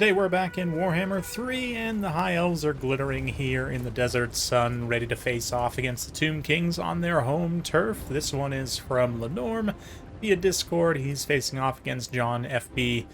Today we're back in Warhammer 3, and the High Elves are glittering here in the desert sun, ready to face off against the Tomb Kings on their home turf. This one is from Lenorm via Discord. He's facing off against John FB. I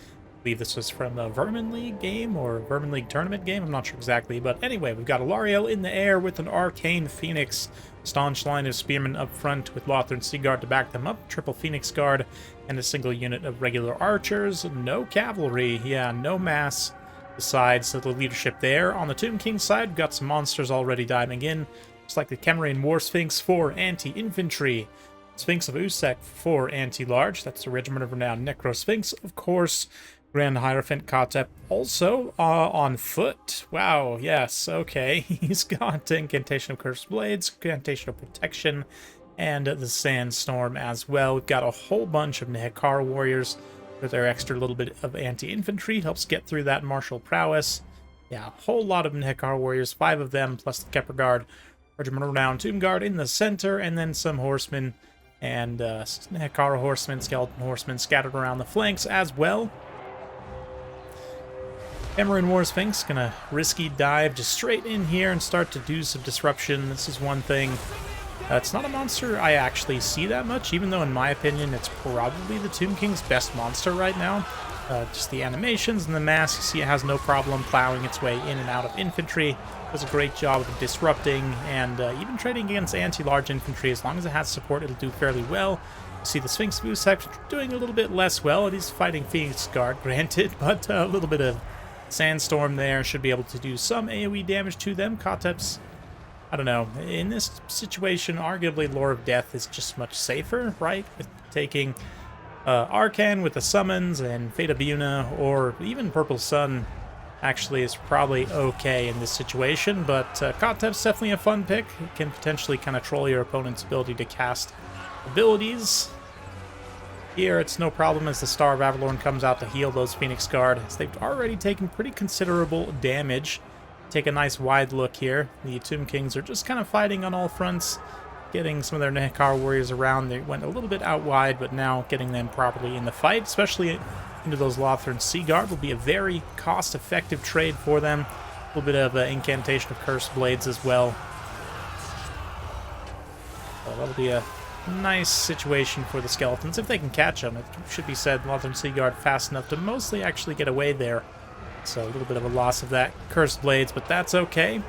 believe this was from the Vermin League game, or Vermin League tournament game, I'm not sure exactly. But anyway, we've got Alariel in the air with an Arcane Phoenix. Staunch line of spearmen up front with Lothar and Seaguard to back them up. Triple Phoenix Guard and a single unit of regular archers. No cavalry. Yeah, no mass besides the leadership there. On the Tomb King side, we've got some monsters already diving in. Looks like the Camarine War Sphinx for anti-infantry. Sphinx of Usek for anti-large. That's the Regiment of Renown Necro Sphinx, of course. Grand Hierophant Kotep also on foot. Wow, yes, okay. He's got Incantation of Cursed Blades, Incantation of Protection, and the Sandstorm as well. We've got a whole bunch of Nehekar warriors with their extra little bit of anti-infantry. Helps get through that martial prowess. Yeah, a whole lot of Nehekar warriors, 5 of them, plus the Kepler Guard. Regiment of Renown Tomb Guard in the center, and then some horsemen and Nehekar horsemen, skeleton horsemen scattered around the flanks as well. Camarine War Sphinx gonna risky dive just straight in here and start to do some disruption. This is one thing. It's not a monster I actually see that much, even though in my opinion it's probably the Tomb King's best monster right now. Just the animations and the mass, you see it has no problem plowing its way in and out of infantry. Does a great job of disrupting and even trading against anti-large infantry. As long as it has support, it'll do fairly well. You see the Sphinx of Usek doing a little bit less well. It is fighting Phoenix Guard, granted, but a little bit of Sandstorm there should be able to do some AoE damage to them. Kotep's, I don't know, in this situation, arguably Lore of Death is just much safer, right? With taking Arcan with the summons and Fate of Buna, or even Purple Sun actually is probably okay in this situation, but Kotep's definitely a fun pick. It can potentially kind of troll your opponent's ability to cast abilities. Here, it's no problem as the Star of Avalorn comes out to heal those Phoenix Guard, as they've already taken pretty considerable damage. Take a nice wide look here. The Tomb Kings are just kind of fighting on all fronts, getting some of their Nehekar warriors around. They went a little bit out wide, but now getting them properly in the fight, especially into those Lothar and Seaguard, will be a very cost-effective trade for them. A little bit of Incantation of Cursed Blades as well. So that'll be a nice situation for the skeletons, if they can catch them. It should be said, Lothar and Seaguard fast enough to mostly actually get away there. So a little bit of a loss of that Cursed Blades, but that's okay.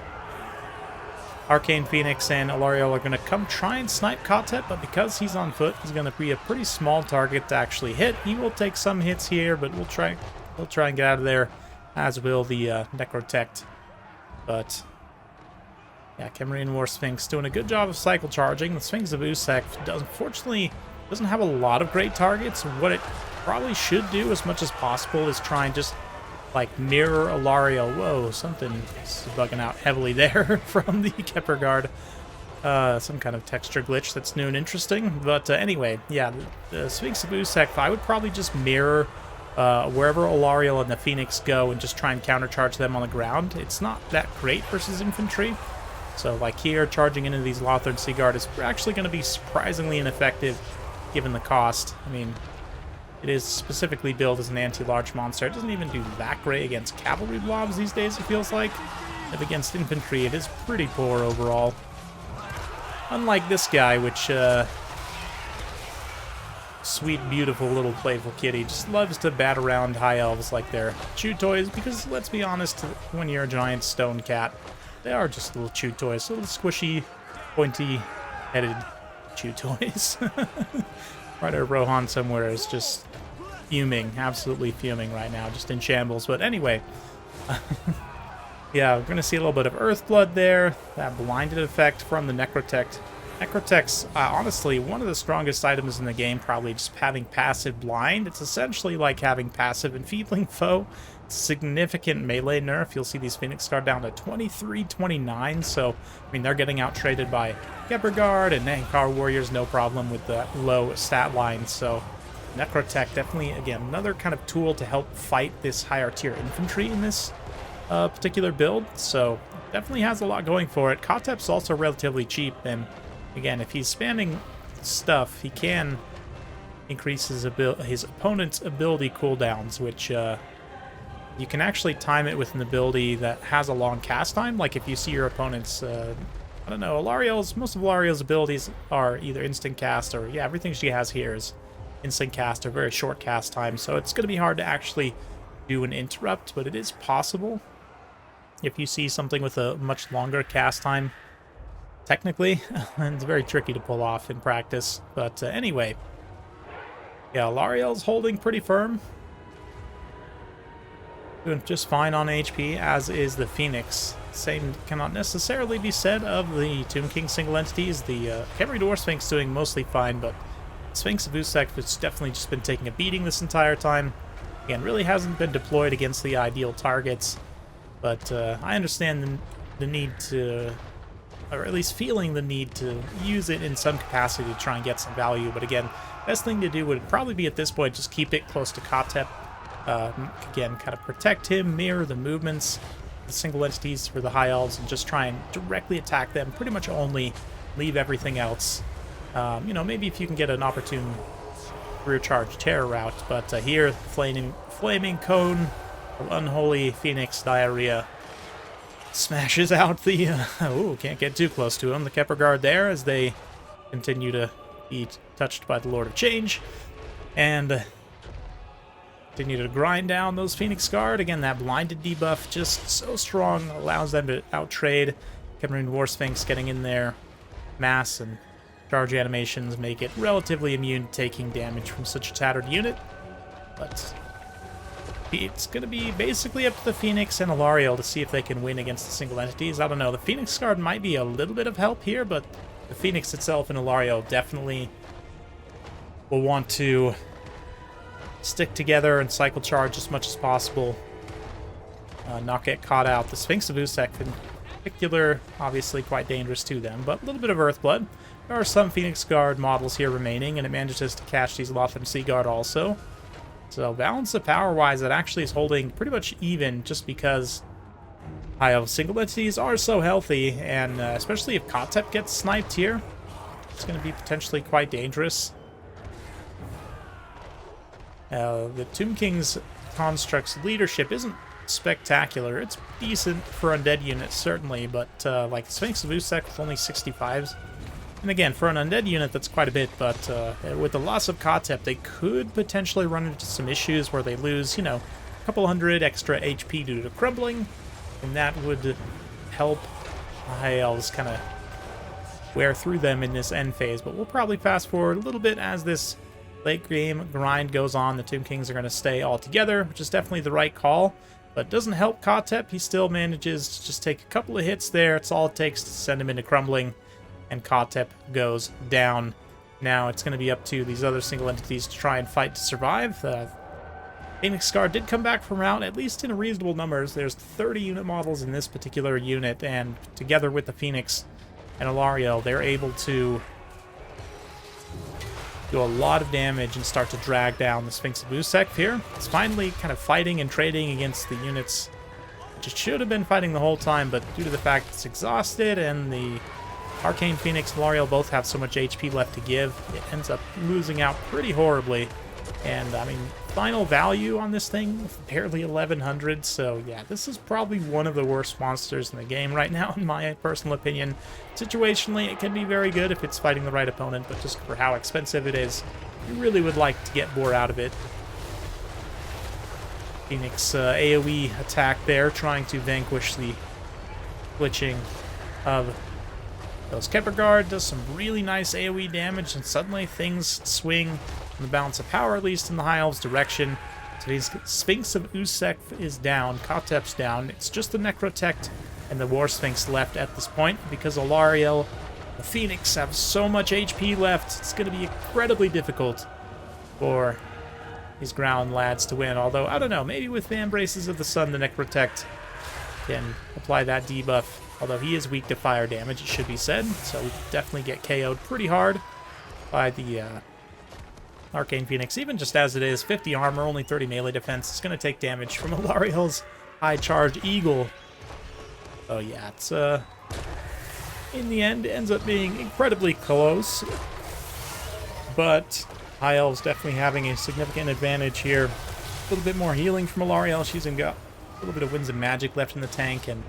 Arcane Phoenix and Alariel are going to come try and snipe Kotep, but because he's on foot, he's going to be a pretty small target to actually hit. He will take some hits here, but he'll try and get out of there, as will the Necrotect. But yeah, Camarine War Sphinx doing a good job of cycle charging. The Sphinx of Usek unfortunately doesn't have a lot of great targets. What it probably should do as much as possible is try and just like mirror Alariel. Whoa, something is bugging out heavily there from the Kepler Guard. Some kind of texture glitch that's new and interesting. But anyway, yeah, the Sphinx of Usek, I would probably just mirror wherever Alariel and the Phoenix go and just try and countercharge them on the ground. It's not that great versus infantry. So like here, charging into these Lothar and Seaguard is actually going to be surprisingly ineffective given the cost. I mean, it is specifically built as an anti-large monster. It doesn't even do that great against cavalry blobs these days, it feels like. But against infantry, it is pretty poor overall. Unlike this guy, which, sweet, beautiful little playful kitty, just loves to bat around high elves like they're chew toys, because let's be honest, when you're a giant stone cat, they are just little chew toys, little squishy, pointy-headed chew toys. Ryder Rohan somewhere is just fuming, absolutely fuming right now, just in shambles. But anyway, yeah, we're going to see a little bit of Earthblood there, that blinded effect from the Necrotect. Necrotect's honestly one of the strongest items in the game, probably just having passive blind. It's essentially like having passive enfeebling foe. Significant melee nerf. You'll see these Phoenix Guard down to 23-29, so I mean they're getting out traded by Kepler Guard and Nehekar warriors, no problem with the low stat lines. So Necrotech definitely, again, another kind of tool to help fight this higher tier infantry in this particular build. So definitely has a lot going for it. Kotep's also relatively cheap, and again, if he's spamming stuff, he can increase his opponent's ability cooldowns, which you can actually time it with an ability that has a long cast time. Like if you see your opponent's, I don't know, most of Alariel's abilities are either instant cast or, yeah, everything she has here is instant cast or very short cast time. So it's going to be hard to actually do an interrupt, but it is possible if you see something with a much longer cast time, technically. And it's very tricky to pull off in practice. But anyway, yeah, Alariel's holding pretty firm. Doing just fine on HP, as is the Phoenix. Same cannot necessarily be said of the Tomb King single entities. The Khemri Dwarf Sphinx doing mostly fine, but Sphinx of Usek has definitely just been taking a beating this entire time. Again, really hasn't been deployed against the ideal targets, but I understand the need to, or at least feeling the need to use it in some capacity to try and get some value. But again, best thing to do would probably be at this point just keep it close to Kotep. Again, kind of protect him, mirror the movements, the single entities for the High Elves, and just try and directly attack them. Pretty much only leave everything else. You know, maybe if you can get an opportune rear charge terror route, but here, flaming cone of unholy Phoenix diarrhea smashes out the, ooh, can't get too close to him, the Kepler Guard there, as they continue to be touched by the Lord of Change, and continue to grind down those Phoenix Guard. Again, that blinded debuff just so strong, allows them to outtrade. Khemri Dwarf Sphinx getting in there, mass and charge animations make it relatively immune to taking damage from such a tattered unit, but it's going to be basically up to the Phoenix and Alariel to see if they can win against the single entities. I don't know, the Phoenix Guard might be a little bit of help here, but the Phoenix itself and Alariel definitely will want to stick together and cycle charge as much as possible, not get caught out. The Sphinx of Usek in particular, obviously quite dangerous to them, but a little bit of Earthblood. There are some Phoenix Guard models here remaining, and it manages to catch these Lothran Sea Guard also. So balance of power-wise, it actually is holding pretty much even, just because High Elf single entities are so healthy, and especially if Kotep gets sniped here, it's going to be potentially quite dangerous. The Tomb King's Construct's leadership isn't spectacular. It's decent for undead units, certainly, but like Sphinx of Usek with only 65s. And again, for an undead unit, that's quite a bit, but with the loss of Kotep, they could potentially run into some issues where they lose, you know, a couple hundred extra HP due to crumbling, and that would help High Elves kind of wear through them in this end phase. But we'll probably fast forward a little bit as this late game grind goes on. The Tomb Kings are going to stay all together, which is definitely the right call, but doesn't help Kotep. He still manages to just take a couple of hits there. It's all it takes to send him into crumbling, and Kotep goes down. Now it's going to be up to these other single entities to try and fight to survive. Phoenix Scar did come back from rout, at least in reasonable numbers. There's 30 unit models in this particular unit, and together with the Phoenix and Alariel, they're able to do a lot of damage and start to drag down the Sphinx of Usek here. It's finally kind of fighting and trading against the units which it should have been fighting the whole time, but due to the fact it's exhausted and the Arcane Phoenix and Alariel both have so much HP left to give, it ends up losing out pretty horribly. And, I mean, final value on this thing, barely 1100, so yeah, this is probably one of the worst monsters in the game right now, in my personal opinion. Situationally, it can be very good if it's fighting the right opponent, but just for how expensive it is, you really would like to get more out of it. Phoenix AoE attack there, trying to vanquish the glitching of those Kepler Guard, does some really nice AoE damage, and suddenly things swing on the balance of power, at least in the High Elves' direction. Today's Sphinx of Usek is down, Kotep's down. It's just the Necrotect and the War Sphinx left at this point, because Alariel, the Phoenix, have so much HP left. It's going to be incredibly difficult for these ground lads to win. Although, I don't know, maybe with the Embraces of the Sun, the Necrotect can apply that debuff. Although he is weak to fire damage, it should be said, so we definitely get KO'd pretty hard by the Arcane Phoenix. Even just as it is, 50 armor, only 30 melee defense. It's going to take damage from Alariel's high charge Eagle. Oh yeah, it's in the end, ends up being incredibly close. But High Elves definitely having a significant advantage here. A little bit more healing from Alariel. She's A little bit of Winds of Magic left in the tank, and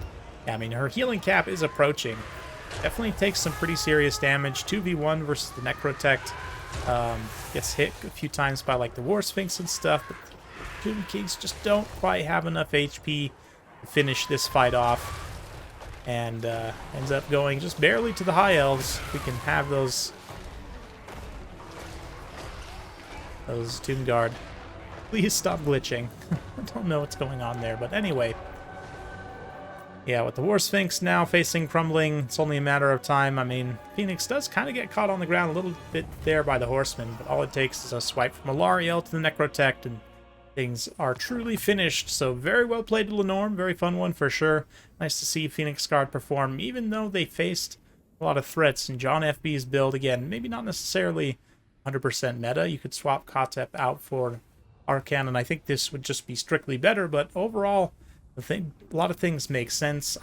yeah, I mean, her healing cap is approaching. Definitely takes some pretty serious damage. 2v1 versus the Necrotect. Gets hit a few times by like the War Sphinx and stuff, but the Tomb Kings just don't quite have enough HP to finish this fight off. And ends up going just barely to the High Elves. We can have those Tomb Guard. Please stop glitching. I don't know what's going on there, but anyway. Yeah, with the War Sphinx now facing Crumbling, it's only a matter of time. I mean, Phoenix does kind of get caught on the ground a little bit there by the Horseman, but all it takes is a swipe from Alariel to the Necrotect, and things are truly finished. So very well played, Lenorm. Very fun one for sure. Nice to see Phoenix Guard perform, even though they faced a lot of threats in John FB's build. Again, maybe not necessarily 100% meta. You could swap Kotep out for Arcan, and I think this would just be strictly better, but overall, a lot of things make sense.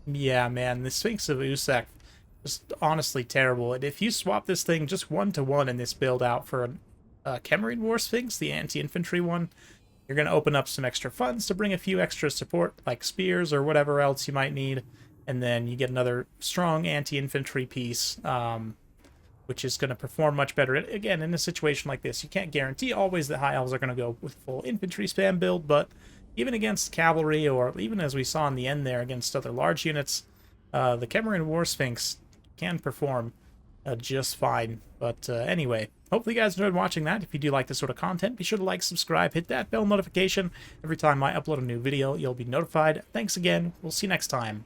Yeah, man, the Sphinx of Usak, just honestly terrible. And if you swap this thing just 1-to-1 in this build out for a Camarine War Sphinx, the anti-infantry one, you're going to open up some extra funds to bring a few extra support, like spears or whatever else you might need, and then you get another strong anti-infantry piece, which is going to perform much better. Again, in a situation like this, you can't guarantee always that High Elves are going to go with full infantry spam build, but even against cavalry, or even as we saw in the end there against other large units, the Camarine War Sphinx can perform just fine. But anyway, hopefully you guys enjoyed watching that. If you do like this sort of content, be sure to like, subscribe, hit that bell notification. Every time I upload a new video, you'll be notified. Thanks again. We'll see you next time.